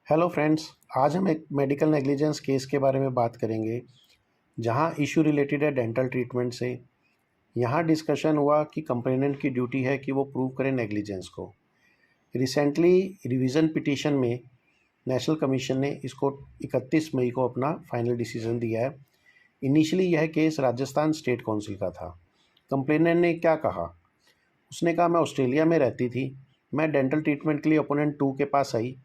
Hello friends. आज हम एक मेडिकल नेग्लिजेंस केस के बारे में बात करेंगे जहां इशू रिलेटेड है डेंटल ट्रीटमेंट से। यहां डिस्कशन हुआ कि कंप्लेनेंट की ड्यूटी है कि वो प्रूव करें नेग्लिजेंस को। रिसेंटली रिवीजन पिटीशन में नेशनल कमीशन ने इसको 31 मई को अपना फाइनल डिसीजन दिया है। इनिशियली यह केस राजस्थान स्टेट काउंसिल का था। कंप्लेनेंट ने क्या कहा? उसने कहा, मैं ऑस्ट्रेलिया में रहती थी, मैं डेंटल ट्रीटमेंट के लिए ओपोनेंट 2 के पास आई।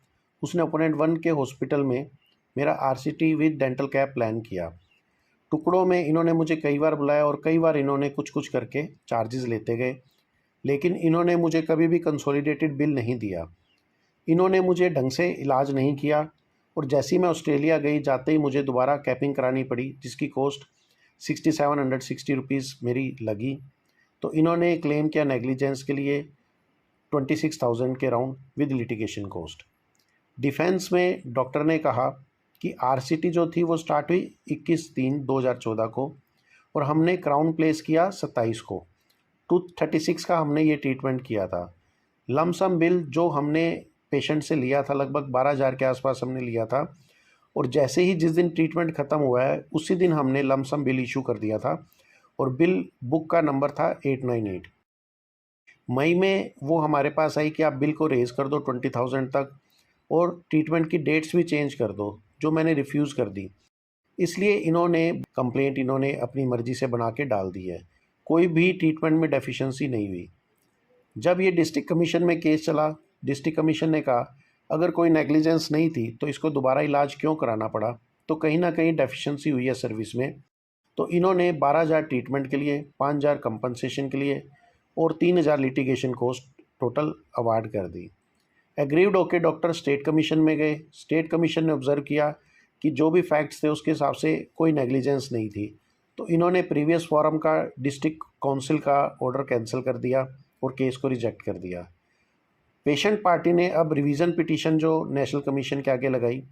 उसने ओपोनेंट 1 के हॉस्पिटल में मेरा RCT with dental cap plan किया। टुकड़ों में इन्होंने मुझे कई बार बुलाया और कई बार इन्होंने कुछ कुछ करके चार्जेस लेते गए, लेकिन इन्होंने मुझे कभी भी कंसोलिडेटेड बिल नहीं दिया। इन्होंने मुझे ढंग से इलाज नहीं किया और जैसे ही मैं ऑस्ट्रेलिया गई, जाते ही मुझे दोबारा कैपिंग करानी पड़ी, जिसकी कॉस्ट 6760 रुपीज़ मेरी लगी। तो इन्होंने क्लेम किया नेग्लिजेंस के लिए 26,000 के round with litigation cost. Defence में डॉक्टर ने कहा कि आरसीटी जो थी वो स्टार्ट हुई 21/3/2014 को और हमने क्राउन प्लेस किया 27 को। 236 का हमने ये ट्रीटमेंट किया था। लमसम बिल जो हमने पेशेंट से लिया था लगभग 12,000 के आसपास हमने लिया था और जैसे ही जिस दिन ट्रीटमेंट ख़त्म हुआ है उसी दिन हमने लमसम बिल इशू कर दिया था और बिल बुक का नंबर था 898। मई में वो हमारे पास आई कि आप बिल को रेज़ कर दो 20,000 तक और ट्रीटमेंट की डेट्स भी चेंज कर दो, जो मैंने रिफ्यूज़ कर दी। इसलिए इन्होंने कंप्लेंट अपनी मर्ज़ी से बना के डाल दी है। कोई भी ट्रीटमेंट में डेफिशिएंसी नहीं हुई। जब ये डिस्ट्रिक्ट कमीशन में केस चला, डिस्ट्रिक्ट कमीशन ने कहा अगर कोई नेग्लिजेंस नहीं थी तो इसको दोबारा इलाज क्यों कराना पड़ा, तो कहीं ना कहीं डेफिशिएंसी हुई है सर्विस में। तो इन्होंने 12,000 ट्रीटमेंट के लिए, 5,000 कंपनसेशन के लिए और 3,000 लिटिगेशन कॉस्ट टोटल अवार्ड कर दी। एग्रीव्ड होकर डॉक्टर स्टेट कमीशन में गए। स्टेट कमीशन ने ऑब्जर्व किया कि जो भी फैक्ट्स थे उसके हिसाब से कोई नेग्लिजेंस नहीं थी। तो इन्होंने प्रीवियस फॉरम का डिस्ट्रिक्ट काउंसिल का ऑर्डर कैंसिल कर दिया और केस को रिजेक्ट कर दिया। पेशेंट पार्टी ने अब रिवीजन पिटीशन जो नेशनल कमीशन के आगे लगाई,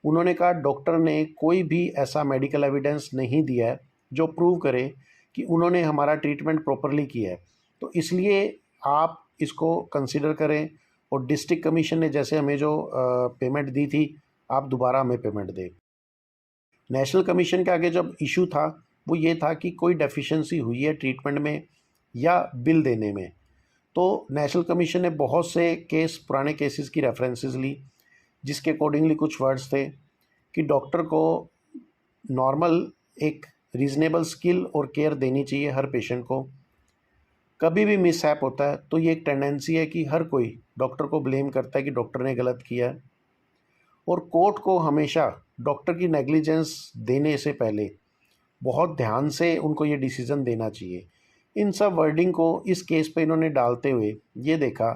उन्होंने कहा डॉक्टर ने कोई भी ऐसा मेडिकल एविडेंस नहीं दिया है जो प्रूव करे कि उन्होंने हमारा ट्रीटमेंट प्रॉपरली किया है। तो इसलिए आप इसको कंसिडर करें और डिस्ट्रिक्ट कमीशन ने जैसे हमें जो पेमेंट दी थी, आप दोबारा हमें पेमेंट दें। नेशनल कमीशन के आगे जब इशू था वो ये था कि कोई डेफिशिएंसी हुई है ट्रीटमेंट में या बिल देने में। तो नेशनल कमीशन ने बहुत से केस, पुराने केसेस की रेफरेंसेस ली, जिसके अकॉर्डिंगली कुछ वर्ड्स थे कि डॉक्टर को नॉर्मल एक रीज़नेबल स्किल और केयर देनी चाहिए हर पेशेंट को। कभी भी मिसहैप होता है तो ये एक टेंडेंसी है कि हर कोई डॉक्टर को ब्लेम करता है कि डॉक्टर ने गलत किया है, और कोर्ट को हमेशा डॉक्टर की नेग्लिजेंस देने से पहले बहुत ध्यान से उनको ये डिसीज़न देना चाहिए। इन सब वर्डिंग को इस केस पे इन्होंने डालते हुए ये देखा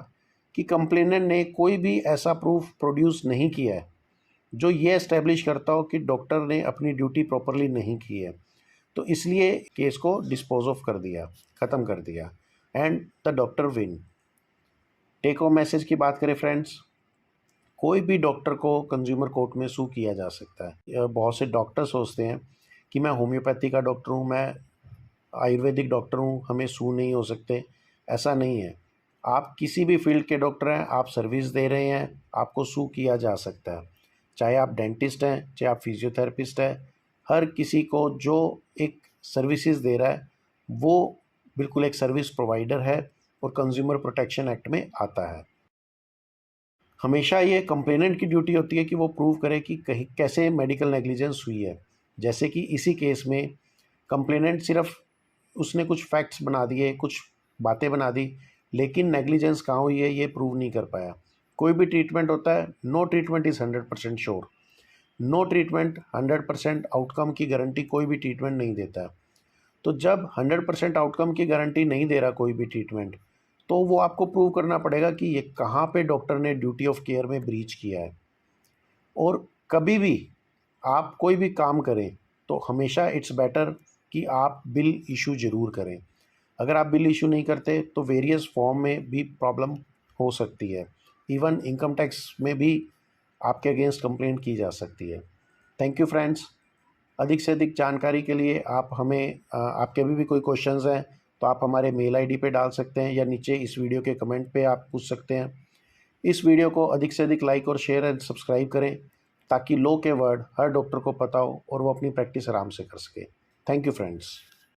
कि कंप्लेनेंट ने कोई भी ऐसा प्रूफ प्रोड्यूस नहीं किया है जो ये एस्टेब्लिश करता हो कि डॉक्टर ने अपनी ड्यूटी प्रॉपरली नहीं की है। तो इसलिए केस को डिस्पोज ऑफ कर दिया, ख़त्म कर दिया and the doctor win. Take home message की बात करें फ्रेंड्स, कोई भी डॉक्टर को कंज्यूमर कोर्ट में सू किया जा सकता है। बहुत से डॉक्टर सोचते हैं कि मैं होम्योपैथी का डॉक्टर हूँ, मैं आयुर्वेदिक डॉक्टर हूँ, हमें सू नहीं हो सकते। ऐसा नहीं है। आप किसी भी फील्ड के डॉक्टर हैं, आप सर्विस दे रहे हैं, आपको सू किया जा सकता है। चाहे आप डेंटिस्ट हैं, चाहे आप फिजियोथेरेपिस्ट हैं, हर किसी को जो एक सर्विसेज दे रहा है वो बिल्कुल एक सर्विस प्रोवाइडर है और कंज्यूमर प्रोटेक्शन एक्ट में आता है। हमेशा ये कंप्लेनेंट की ड्यूटी होती है कि वो प्रूव करे कि कहीं कैसे मेडिकल नेग्लिजेंस हुई है। जैसे कि इसी केस में कंप्लेनेंट सिर्फ उसने कुछ फैक्ट्स बना दिए, कुछ बातें बना दी, लेकिन नेग्लिजेंस कहाँ हुई है ये प्रूव नहीं कर पाया। कोई भी ट्रीटमेंट होता है, no treatment is 100% sure. No treatment 100% outcome की गारंटी कोई भी ट्रीटमेंट नहीं देता है। तो जब 100% आउटकम की गारंटी नहीं दे रहा कोई भी ट्रीटमेंट, तो वो आपको प्रूव करना पड़ेगा कि ये कहाँ पे डॉक्टर ने ड्यूटी ऑफ केयर में ब्रीच किया है। और कभी भी आप कोई भी काम करें तो हमेशा इट्स बेटर कि आप बिल इशू ज़रूर करें। अगर आप बिल इशू नहीं करते तो वेरियस फॉर्म में भी प्रॉब्लम हो सकती है। इवन इनकम टैक्स में भी आपके अगेंस्ट कंप्लेंट की जा सकती है। Thank you friends. अधिक से अधिक जानकारी के लिए आप हमें आपके अभी भी कोई क्वेश्चंस हैं तो आप हमारे मेल आईडी पे डाल सकते हैं या नीचे इस वीडियो के कमेंट पे आप पूछ सकते हैं। इस वीडियो को अधिक से अधिक लाइक और शेयर एंड सब्सक्राइब करें ताकि लॉ के वर्ड हर डॉक्टर को पता हो और वो अपनी प्रैक्टिस आराम से कर सके। Thank you friends.